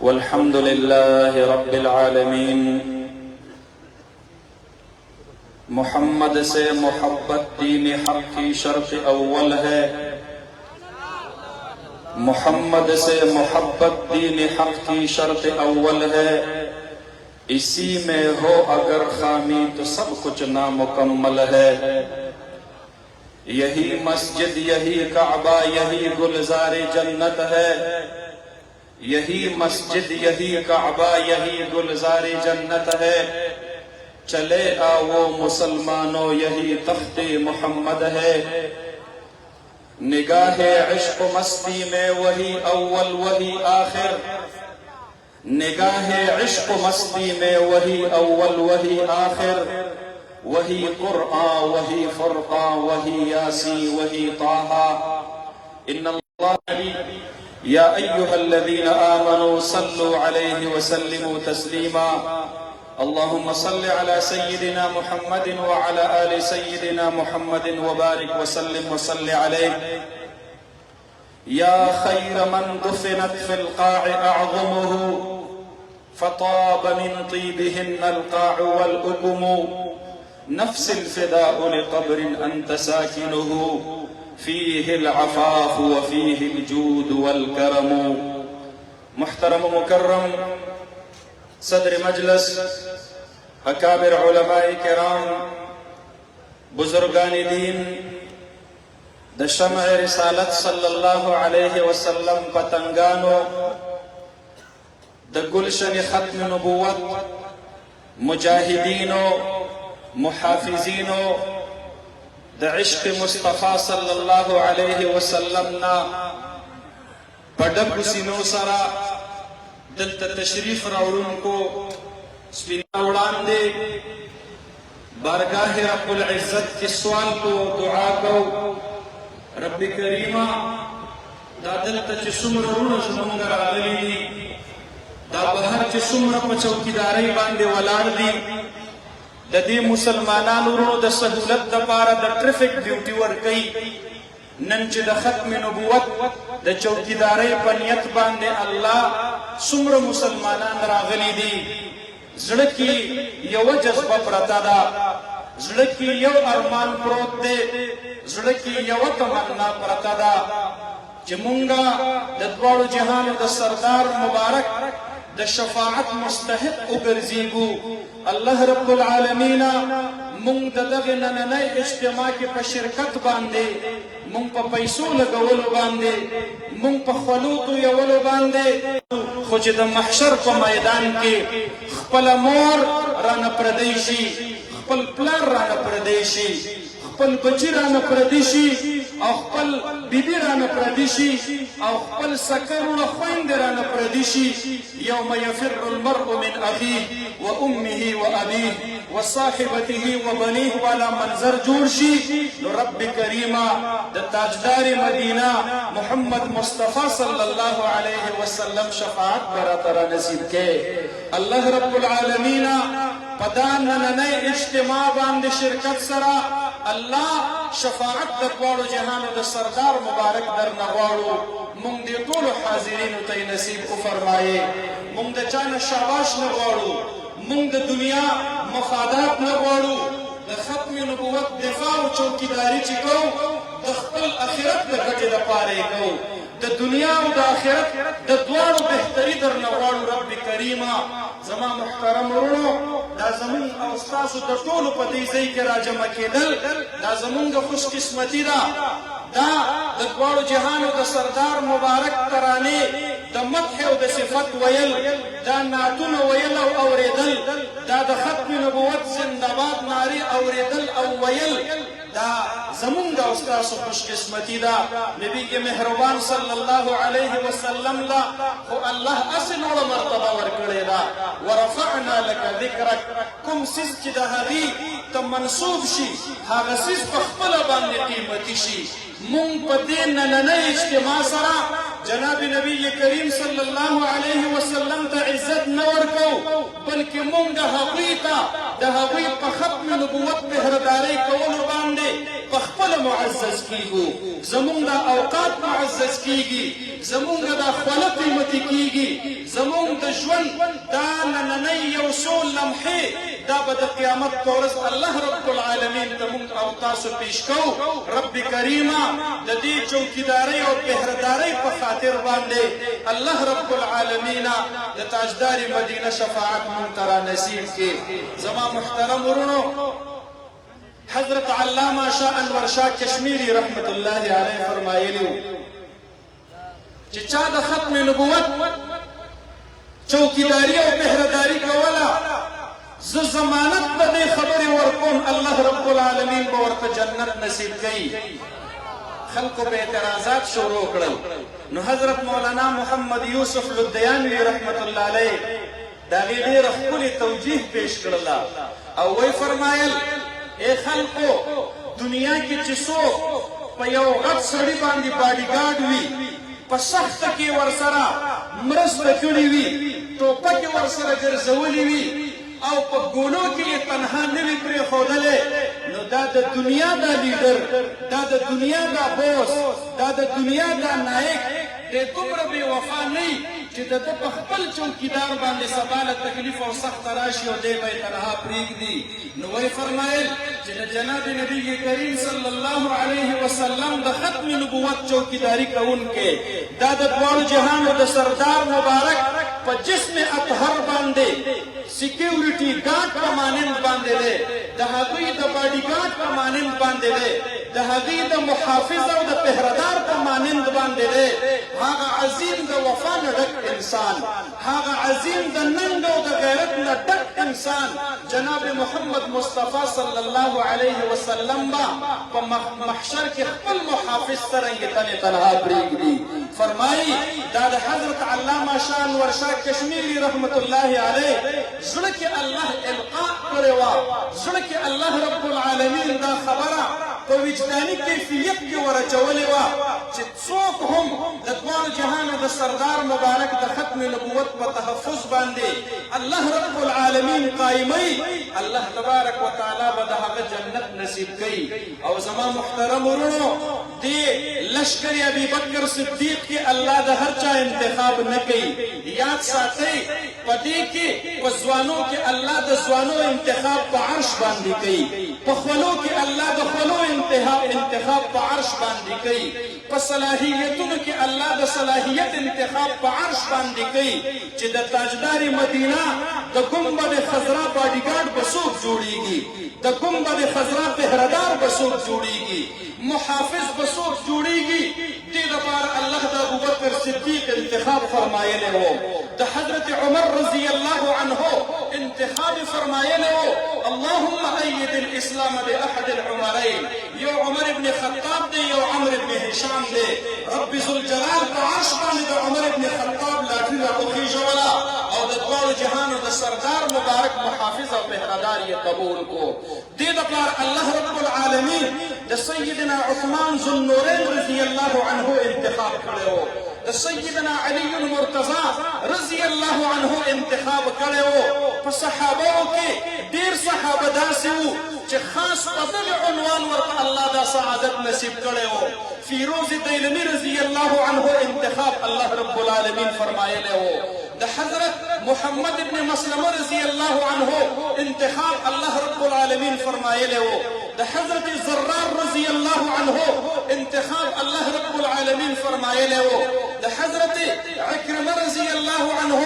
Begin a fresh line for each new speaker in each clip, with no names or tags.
والحمد لله رب العالمين محمد سے محبت دین حق کی شرط اول ہے محمد سے محبت دین حق کی شرط اول ہے اسی میں ہو اگر خامی تو سب کچھ نامکمل ہے یہی مسجد یہی کعبہ یہی گلزار جنت ہے یہی مسجد یہی کعبہ یہی گلزار جنت ہے چلے آؤ مسلمانوں یہی تخت محمد ہے نگاہ عشق مستی میں وہی اول وہی آخر نگاہ عشق مستی میں وہی اول وہی آخر وہی قرآن وہی فرقان وہی یاسین وہی طٰہٰ ان اللہ یا ایہا الذین آمنوا صلوا علیہ وسلموا تسلیما اللہم صل علی سیدنا محمد وعلى آل سیدنا محمد وبارک وسلم وصل علیہ یا خیر من دفنت فی القاع اعظمه فطاب من طیبهن القاع والأكم نفس الفداء لقبر أنت ساكنه فيه العفاف وفيه الجود والكرم محترم مكرم صدر مجلس اکابر علماء کرام بزرگان دین د شمع رسالت صلی اللہ علیہ وسلم پتنگانو د گلشن ختم نبوت مجاہدینو محافظینو د عشق مصطفیٰ صلی اللہ علیہ وسلم نا پڑک سینو سرا دلتا تشریف راوڑن کو سپینا اڑان دے بارگاہ رب العزت کی سوال کو دعا کو رب کریمہ دا دلتا چی سمر رون زمانگر آگلی دی دا بہر چی سمر پچوکی داری باندے والار دی دا دی مسلمانان رونو دا سہولت دا پارا دا ٹریفک ڈیوٹی ورکی نن چې د ختم نبوت د چوکیدارۍ په نیت باندې الله څومره مسلمانان راغلي دي زړه کې یوه جذبه پرته ده زړه کې یو ارمان پروت دی زړه کې یوه تمنا پرته ده چې مونږ د دواړو جهانو د سردار مبارک د شفاعت مستحق وګرځېږو الله رب العالمین مونږ د دغه نننۍ اجتماع کې په شرکت باندې مونږ په پیسو لګولو باندې مونږ په خولو تویولو باندې خو چې د محشر په میدان کې خپله مور رانه پردی شي خپل پلار رانه پردی شي خپل بچی رانه پردی شي او خپل بیبي رانه پردی شي او خپل سکرونه خویندې رانه پردی شي یوم یفر المرء من اخیه وامه وابیه وصاحبته وبنيه والا منظر جوړ شي نو رب کریمه د تاجدار مدینه محمد مصطفی صلی الله علیه وسلم شفاعت برا نصیب کې الله رب العالمین پدان نننۍ اجتماع باندې شرکت سره الله شفاعت د ټولو جهانو د سردار مبارک در نغواړو مونږ دې ټولو حاضرینو ته نصیب وفرمایي مونږ د چا نه شاباش نه غواړو مونږ د دنیا مفادات نه غواړو د ختم نبوت دفاع او چوکیداري چې کوو د خپل آخرت د ګټې دپاره یې کوو د دنیا او د آخرت د دواړو بهتري درنه غواړو رب کریمه زما محترم ورونو دا زمونږ او ستاسو د ټولو په دې ځای کې راجمع کېدل دا زمونږ خوش قسمتي ده دا د دواړو جهانو د سردار مبارک ترانې د مدح او د صفت ویل دا نعتونه ویل او اورېدل دا د ختم نبوت زنده‌باد نارې اورېدل او ویل دا زمونږ او ستاسو خوش قسمتي ده نبي کې مهربان صلی الله علیه وسلم لا خو الله اسې لوړه مرتبه ورکړې ده ورفعنا لك ذکرک کوم څیز چې د هغې ته منسوب شي هغه څیز په خپله باندې قیمتي شي مونږ په دې نننۍ اجتماع سره جناب نبی کریم صلی الله علیه وسلم ته عزت نه ورکوو بلکې مونږ هغوی ته د هغوی په ختم نبوت پهردارۍ کولو باندې په خپله معزز کیږو زمونږ دا اوقات معزز کیږي زمونږ دا خوله قیمتي کیږي زمونږ د ژوند دا نننۍ یو څو لمحې دا به د قیامت په ورځ الله رب العالمین ته موږ او تاسو پیش کوو. رب کریمه د دې چوکیدارۍ او پهردارۍ په خاطر باندې الله رب العالمین د تاجدار مدینه شفاعت موږ ته را نصیب کړي. زما محترم ورونو، حضرت علامہ شاہ انور شاہ کشمیری رحمت اللہ علیہ فرمایلی چې چا د ختم نبوت چوکیداری او پهرداری کوله زه ضمانت په دې خبرې ورکوم الله رب العالمین به ورته جنت نصیب کوي. خلکو به اعتراضات شروع کړل. نو حضرت مولانا محمد یوسف لدیانوی رحمت الله علیه د هغې ډېره ښکلې توجیه پیش کړله او وی فرمایل اے خلکو، دنیا کې چې څوک په یو غټ سړي باندې باډیګارډ وي، په سخته کې ورسره مرسته کړې وي، ټوپکې ورسره ګرځولې وي او په ګولو کې یې تنها نه وي پرېښودلی، نو دا د دنیا دا لیډر، دا د دنیا دا بوس، دا د دنیا دا نایک دی دومره بې وفا نه وي چې د ده په خپل چوکیدار باندې سبا له تکلیف او سخت راشي او دی به یې تنها پرېږدي. نو وی فرمایل چې د جناب نبی کریم صلی الله علیه وسلم د ختم نبوت چوکیداری کوونکی دا د دواړو جهانو د سردار مبارک په جسم اطهر باندې سیکیورټي ګارډ په مانند باندې دی، د هغوی د باډي ګارډ په مانند باندې دی، د هغوی د محافظ او د پهردار په مانند باندې دی. هغه عظیم د وفا نه ډک انسان، هغه عظیم د ننګ او د غیرت نه ډک انسان جناب محمد مصطفی صلی الله علیه وسلم با په محشر کې خپل محافظ څرنګه تنها پرېږدي. فرمایي دا د حضرت علامہ شاہ انور شاہ کشمیری رحمت الله علیه زړه کې الله القاء کړې وه، زړه کې الله رب العالمین دا خبره په وجداني کیفیت کې ورچولې وه چې څوک هم د دواړو جهانو د سردار مبارک د ختم نبوت په تحفظ باندې الله رب العالمین قایموي، الله تبارک وتعالی به د هغه جنت نصیب کوي. او زما محترم ورونو، دې لشکر ابي بکر صدیق کې الله د هر چا انتخاب نه کوي. یاد ساتئ په دې کې په ځوانو کې الله د ځوانو انتخاب په عرش باندې کوي، په خولو کې الله د خولو انتخاب په عرش باندې کوي، په صلاحیتونو کې الله د صلاحیت انتخاب په عرش باندې کوي چې د تاجدار مدینه د ګنبد خضرا باډیګارډ به څوک جوړیږي، د ګنبد خضرا پهردار به څوک جوړیږي، محافظ به څوک جوړیږي. دې لپاره الله د ابوبکر صدیق انتخاب فرمایلی و، د حضرت عمر رضی الله عنه انتخاب فرمایلی و. اللهم اید الاسلام باحد العمرین، یو عمر ابن خطاب دی، یو عمر ابن هشام دی. رب ذوالجلال په عرش باندې د عمر ابن خطاب لاټري راوخېژوله او د دواړو جهانو د سردار مبارک محافظ او پهردار یې قبول کو. دې لپاره الله رب العالمین د سیدنا عثمان ذوالنورین رضی الله عنه انتخاب کړی و، د سیدنا علی المرتضی رضی الله عنه انتخاب کړی و. په صحابو کې ډېر صحابه داسې وو چې خاص په دغه عنوان ورته الله دا سعادت نصیب کړی و. فیروز دیلمی رضی الله عنه انتخاب الله رب العالمین فرمایلی و. د حضرت محمد ابن مسلمه رضی الله عنه انتخاب الله رب العالمین فرمایلی و. د حضرت زرار رضی الله عنه انتخاب الله رب العالمین فرمایلی و. د حضرت عکرمه رضی الله عنه،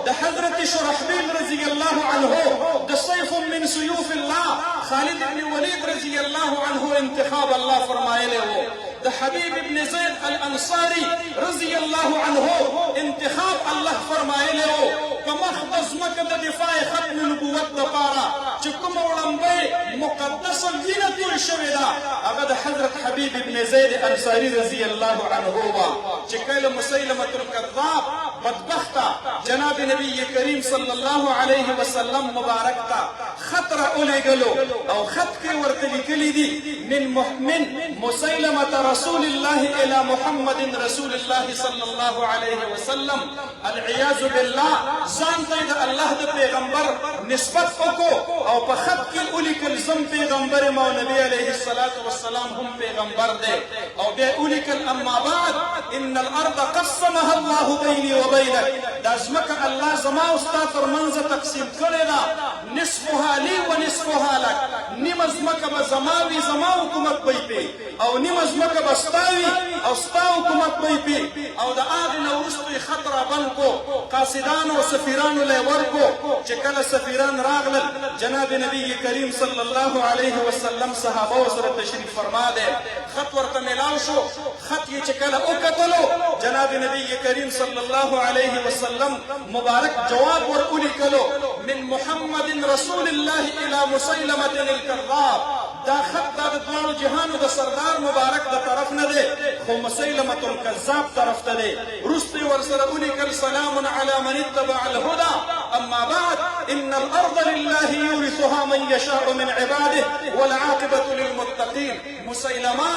د حضرت شرحبیل رضی الله عنه، د سیف من سیوف الله خالد بن ولید رضی الله عنه انتخاب الله فرمایلی و. د حبیب ابن زید الانصاری رضی الله عنه انتخاب الله فرمایلی و. په مخ د ځمکه د دفاع ختم نبوت دپاره چې کومه وړاندې مقدسه وینه توی شوې ده هغه د حضرت حبیب ابن زید انصاری رضی الله عنه وه چې کله مسیلمة الکذاب بدبخته جناب جناب نبی کریم صلی الله علیه وسلم مبارک تا خط را اولېږلو او خط کې ورته لیکلي دي من مسیلمة رسول الله الى محمد رسول الله صلی الله علیه وسلم العیاذ بالله ځان ته د الله د پیغمبر نسبت وکړو او په خط کې ولیکل زم پیغمبر ما نبی علیه الصلاة والسلام هم پیغمبر دی او بیا ولیکل اما بعد ان الارض قسمها الله بیني وبینک دا ځمکه الله زما او ستا ترمنځ تقسیم کړې ده نصفها لي ونصفها لك نیمه ځمکه به زما وي زما حکومت به پې او نیمه ځمکه به ستا وي او ستا حکومت به پې او د هغې نه وروسته یې خط رابند کو قاصدانو او سفیرانو له یې ورکو چې کله سفیران راغلل جناب نبی کریم صلی الله علیه وسلم صحابه سره تشریف فرما دی خط ورته میلاو شو خط یې چې کله وکتلو جناب نبی کریم صلی الله علیه وسلم مبارک جواب ور ولیکلو من محمد رسول الله الى مسیلمة الکذاب دا خط دا د دواړو جهانو د سردار مبارک د طرف نه دی خو مسیلمة الکذاب طرف ته دی وروسته یې ورسره ولیکل سلام علی من اتبع الهدى اما بعد ان الارض لله يورثها من يشاء من عباده والعاقبة للمتقين مسیلمه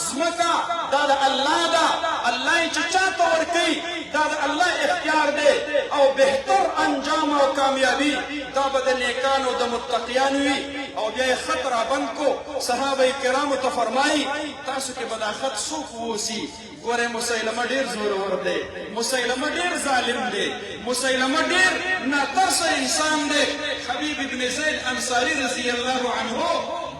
ځمکه دا د الله ده الله یې چې چاته ورکوي دا د الله اختیار دی او بهتر انجام او کامیابی دا به د نیکانو د متقیانو وي او بیا یې خط رابند کو صحابه کرامو ته فرمایي تاسو کې به دا خط څوک واوسي ګورئ مسیلمه ډېر زورور دی مسیلمه ډېر ظالم دی مسیلمه ډېر ناترسه انسان دی حبیب ابن زید انصاري رضی الله عنه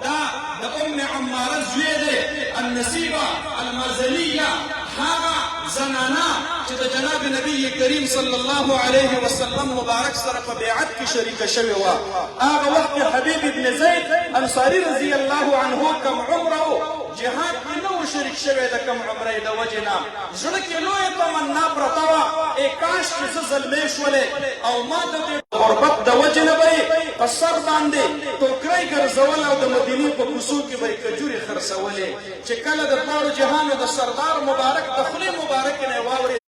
دا د ام عماره زوی دی النسیبه المرزلیه هغه زنانه چې د جناب نبی کریم صلی الله علیه وسلم مبارک سره په بیعت کې شریکه شوې وه هغه وخت کې حبیب ابن زید انصاري رضی الله عنه کم عمره و جهاد کې نه و شریک شوی د کم عمرې د وجې نه زړه کې لویه تمنا پرته وه ای کاش چې زه زلمی شولې او ما ته د غربت د وجې نه به یې په سر باندې ټوکرۍ ګرځول او د مدینې په کوڅو کې به یې کجورې خرڅولې چې کله د دواړو جهانو د سردار مبارک د خولې مبارکې نه یې واورېد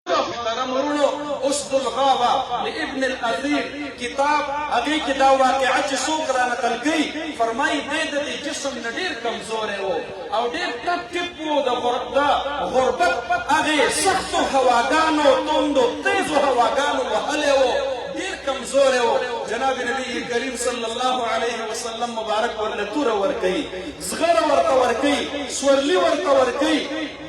اسد الغابه لابن الاثیر کتاب هغې کې دا واقعه چې څوک را نقل کوي فرمایي دی د دې جسم نه ډېر کمزوری و او ډېر ټپ ټپ و د غربت هغې سختو هواګانو توندو تیزو هواګانو وهلی و ډېر کمزوری و جناب نبی کریم صلی الله علیه وسلم مبارک ورله توره ورکوي زغره ورته ورکوي سورلي ورته ورکوي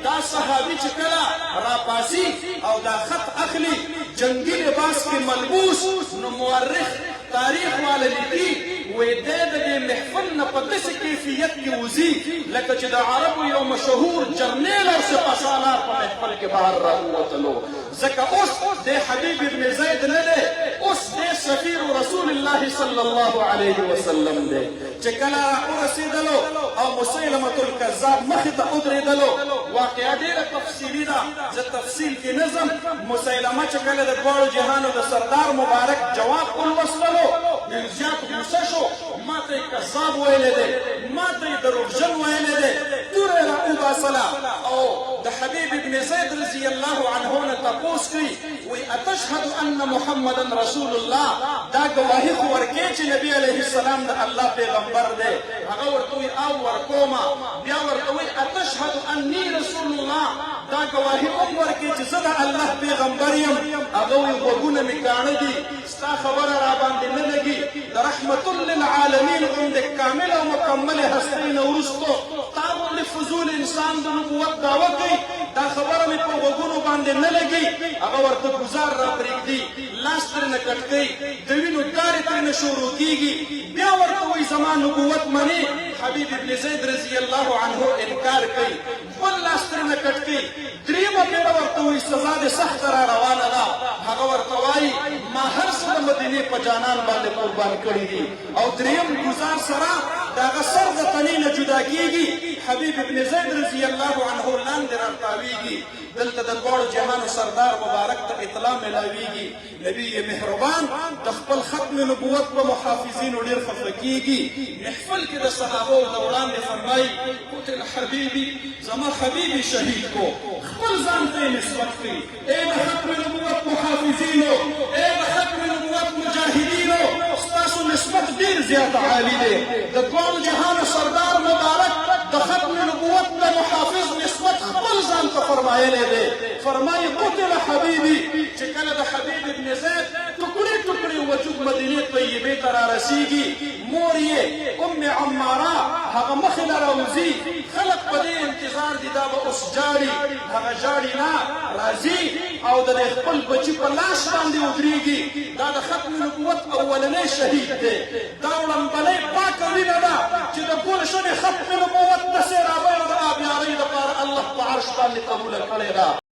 دا صحابي چې کله راپاسي او دا خط اخلي جنگي لباس کې ملبوس نو مورخ تاریخ والا لیکي وایي دی د دې محفل نه په داسې کیفیت کې وځي لکه چې د عربو یو مشهور جرنیل او سپاسالار په محفل کې بهر راووتلو ځکه اوس د حبیب ابن زید نه دی اوس دی سفیر رسول الله صلی الله علیه وسلم دی چې کله ورسېدلو او مسیلمة الکذاب مخې ته ودرېدلو واقعه ډېره تفصیلي ده زه تفصیل کې نه ځم مسیلمه چې کله د دواړو جهانو د سردار مبارک جواب ولوستلو ډېر زیات غوسه شو ما ته یې کذاب ویلی دی ما ته یې دروغجن ویلی دی توره یې راوباسله او د حبیب ابن زید رضی الله عنه نه تپوس کوي وایي اتشهد ان محمدا رسول الله دا ګواهي خو ورکوې چې نبي علیه السلام د الله پیغمبر دی هغه ورته وایي او ورکومه بیا ورته وایي اتشهد انی رسول الله دا ګواهي هم ورکوې چې زه د الله پیغمبر یم هغه وایي غوږونه مې کاڼه دي ستا خبره راباندې نه لګي د رحمت للعالمین غوندې کامل او مکملې هستۍ نه وروستو تا غوندې فضول انسان د نبوت دعوه کوي دا خبره مې په غوږونو باندې نه لګي هغه ورته ګزار را پرېږدي لاس ترېنه کټ کوي د وینو دارې ترېنه شروع کېږي بیا ورته وایي زما نبوت منې حبیب ابن زید رضی الله عنه انکار کوي بل لاس ترېنه کټ کوي درېیمه پېړه ورته وایي سزا دې سخته را روانه ده هغه ورته وایي ما هر څه د مدینې په جانان باندې قربان کړي دي او درېیم ګزار سره د هغه سر د تنې نه جدا کېږي حبیب ابن زید رضی الله عنه لاندې راتاویږي دلته د دواړو جهانو سردار مبارک ته اطلاع ملاویږي نبی مهربان د خپل ختم نبوت په محافظینو ډېر خفه کېږي محفل کې د صحابو د وړاندې فرمایي قتل حبیبي زما حبیبي شهید کو خپل ځان ته یې نسبت کوي ای د ختم نبوت محافظینو ای د زیات عالی دی د دواړو جهانو سردار مبارک د ختم نبوت د محافظ نسبت خپل ځان ته فرمایلی دی فرمایي قتل حبیبي چې کله د حبیب ابن زید ټوکړې ټوکړې وجود مدینې طیبې ته رارسیږي مور یې ام عماره هغه مخې له راوځي خلق په دې انتظار دي دا به اوس جاړي هغه جاړي نه راځي او د خپل بچي په لاس باندې ودرېږي دا د ختم نبوت اولنی شهید دی دا وړمبنۍ پاکه وینه ده چې د ټول شونې ختم نبوت د سیرابۍ او د آبیارۍ دپاره الله په عرش باندې قبوله کړې ده